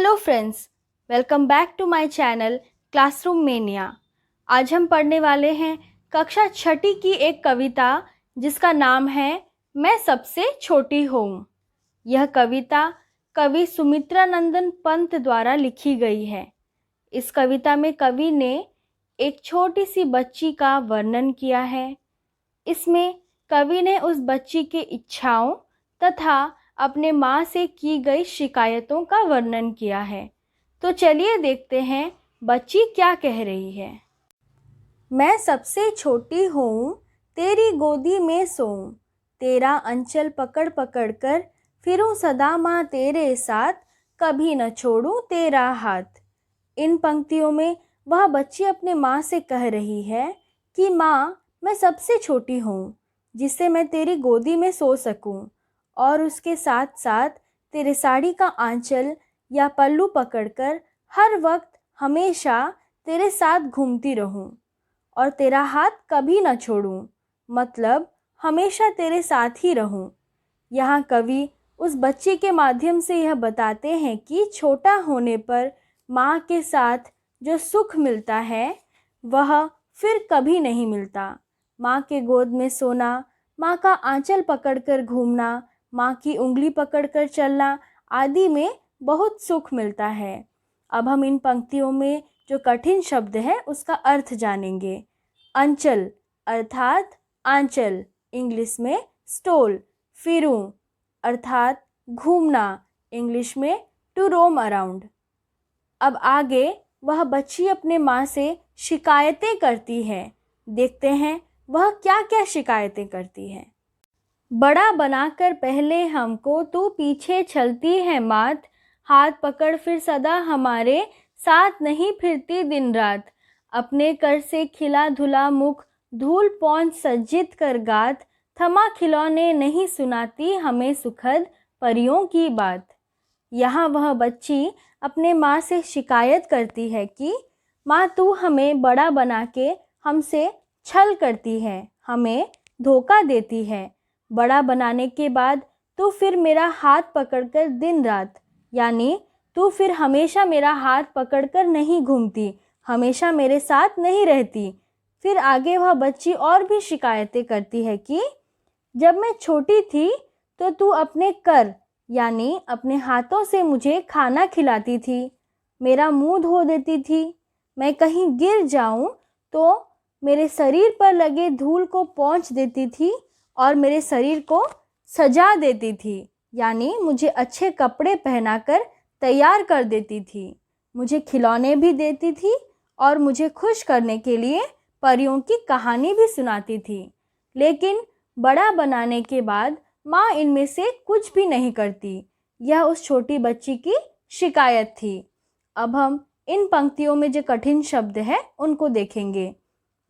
Hello friends, welcome back to my channel classroom mania. आज हम पढ़ने वाले हैं कक्षा छठी की एक कविता जिसका नाम है मैं सबसे छोटी हूँ। यह कविता कवि सुमित्रा नंदन पंत द्वारा लिखी गई है। इस कविता में कवि ने एक छोटी सी बच्ची का वर्णन किया है। इसमें कवि ने उस बच्ची की इच्छाओं तथा अपने माँ से की गई शिकायतों का वर्णन किया है। तो चलिए देखते हैं बच्ची क्या कह रही है। मैं सबसे छोटी हूँ, तेरी गोदी में सोऊं, तेरा अंचल पकड़ पकड़ कर फिरूं सदा माँ तेरे साथ, कभी न छोड़ूं तेरा हाथ। इन पंक्तियों में वह बच्ची अपने माँ से कह रही है कि माँ, मैं सबसे छोटी हूँ, जिससे मैं तेरी गोदी में सो सकूं और उसके साथ साथ तेरे साड़ी का आंचल या पल्लू पकड़कर हर वक्त हमेशा तेरे साथ घूमती रहूं और तेरा हाथ कभी न छोड़ूं, मतलब हमेशा तेरे साथ ही रहूं। यहाँ कवि उस बच्चे के माध्यम से यह बताते हैं कि छोटा होने पर माँ के साथ जो सुख मिलता है वह फिर कभी नहीं मिलता। माँ के गोद में सोना, माँ का आंचल पकड़कर घूमना, माँ की उंगली पकड़कर चलना आदि में बहुत सुख मिलता है। अब हम इन पंक्तियों में जो कठिन शब्द है उसका अर्थ जानेंगे। अंचल अर्थात आंचल, इंग्लिश में स्टोल। फिरूं अर्थात घूमना, इंग्लिश में टू रोम अराउंड। अब आगे वह बच्ची अपने माँ से शिकायतें करती है। देखते हैं वह क्या क्या शिकायतें करती है। बड़ा बनाकर पहले हमको तू पीछे चलती है मात, हाथ पकड़ फिर सदा हमारे साथ नहीं फिरती दिन रात, अपने कर से खिला धुला मुख धूल पौंछ सज्जित कर गात, थमा खिलौने नहीं सुनाती हमें सुखद परियों की बात। यहाँ वह बच्ची अपने माँ से शिकायत करती है कि माँ, तू हमें बड़ा बना के हमसे छल करती है, हमें धोखा देती है। बड़ा बनाने के बाद तू फिर मेरा हाथ पकड़कर दिन रात, यानी तू फिर हमेशा मेरा हाथ पकड़कर नहीं घूमती, हमेशा मेरे साथ नहीं रहती। फिर आगे वह बच्ची और भी शिकायतें करती है कि जब मैं छोटी थी तो तू अपने कर यानी अपने हाथों से मुझे खाना खिलाती थी, मेरा मुंह धो देती थी, मैं कहीं गिर जाऊं तो मेरे शरीर पर लगे धूल को पोंछ देती थी और मेरे शरीर को सजा देती थी, यानी मुझे अच्छे कपड़े पहनाकर तैयार कर देती थी, मुझे खिलौने भी देती थी और मुझे खुश करने के लिए परियों की कहानी भी सुनाती थी। लेकिन बड़ा बनाने के बाद माँ इनमें से कुछ भी नहीं करती। यह उस छोटी बच्ची की शिकायत थी। अब हम इन पंक्तियों में जो कठिन शब्द है उनको देखेंगे।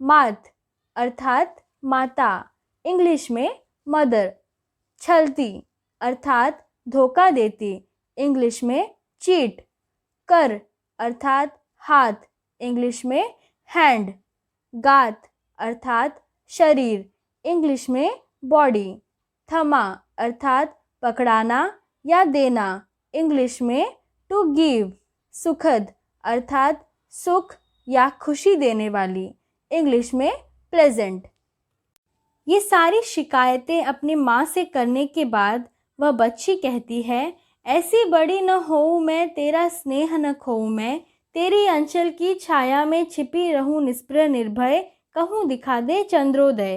मात अर्थात माता, इंग्लिश में मदर। छलती अर्थात धोखा देती, इंग्लिश में चीट। कर अर्थात हाथ, इंग्लिश में हैंड। गात अर्थात शरीर, इंग्लिश में बॉडी। थमा अर्थात पकड़ाना या देना, इंग्लिश में टू गिव। सुखद अर्थात सुख या खुशी देने वाली, इंग्लिश में प्लेजेंट। ये सारी शिकायतें अपनी माँ से करने के बाद वह बच्ची कहती है, ऐसी बड़ी न होऊं मैं, तेरा स्नेह न खोऊं मैं, तेरी अंचल की छाया में छिपी रहूं निष्प्रय निर्भय, कहूँ दिखा दे चंद्रोदय।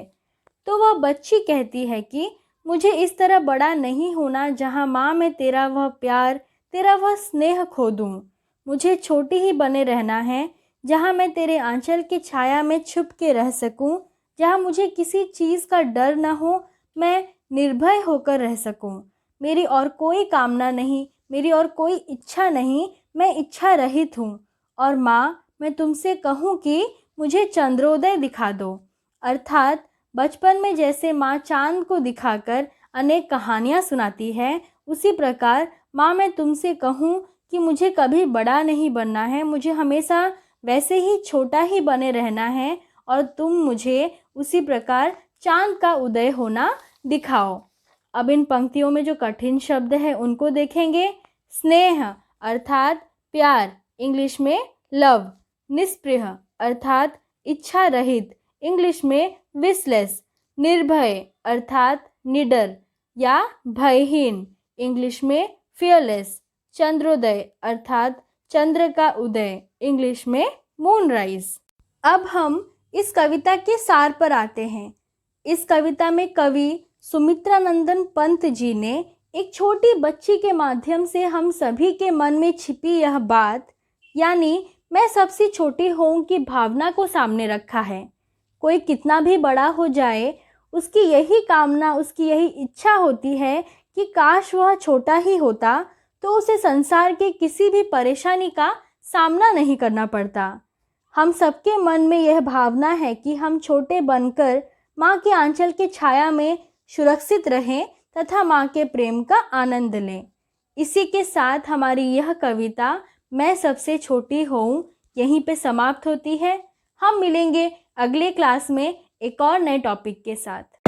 तो वह बच्ची कहती है कि मुझे इस तरह बड़ा नहीं होना जहाँ माँ मैं तेरा वह प्यार, तेरा वह स्नेह खो दूँ। मुझे छोटी ही बने रहना है, जहाँ मैं तेरे आंचल की छाया में छुप के रह सकूँ, जहाँ मुझे किसी चीज़ का डर न हो, मैं निर्भय होकर रह सकूँ। मेरी और कोई कामना नहीं, मेरी और कोई इच्छा नहीं, मैं इच्छा रहित हूँ। और माँ, मैं तुमसे कहूँ कि मुझे चंद्रोदय दिखा दो। अर्थात बचपन में जैसे माँ चांद को दिखाकर अनेक कहानियाँ सुनाती है, उसी प्रकार माँ मैं तुमसे कहूँ कि मुझे कभी बड़ा नहीं बनना है, मुझे हमेशा वैसे ही छोटा ही बने रहना है और तुम मुझे उसी प्रकार चांद का उदय होना दिखाओ। अब इन पंक्तियों में जो कठिन शब्द है उनको देखेंगे। स्नेह अर्थात प्यार इंग्लिश में लव, निस्पृह अर्थात इच्छा रहित इंग्लिश में विशलेस, निर्भय अर्थात निडर या भयहीन इंग्लिश में फियरलेस, चंद्रोदय अर्थात चंद्र का उदय इंग्लिश में मूनराइज। अब हम इस कविता के सार पर आते हैं। इस कविता में कवि सुमित्रानंदन पंत जी ने एक छोटी बच्ची के माध्यम से हम सभी के मन में छिपी यह बात, यानी मैं सबसे छोटी हूँ की भावना को सामने रखा है। कोई कितना भी बड़ा हो जाए, उसकी यही कामना, उसकी यही इच्छा होती है कि काश वह छोटा ही होता तो उसे संसार के किसी भी परेशानी का सामना नहीं करना पड़ता। हम सबके मन में यह भावना है कि हम छोटे बनकर माँ के आंचल के छाया में सुरक्षित रहें तथा माँ के प्रेम का आनंद लें। इसी के साथ हमारी यह कविता मैं सबसे छोटी हूँ यहीं पे समाप्त होती है। हम मिलेंगे अगले क्लास में एक और नए टॉपिक के साथ।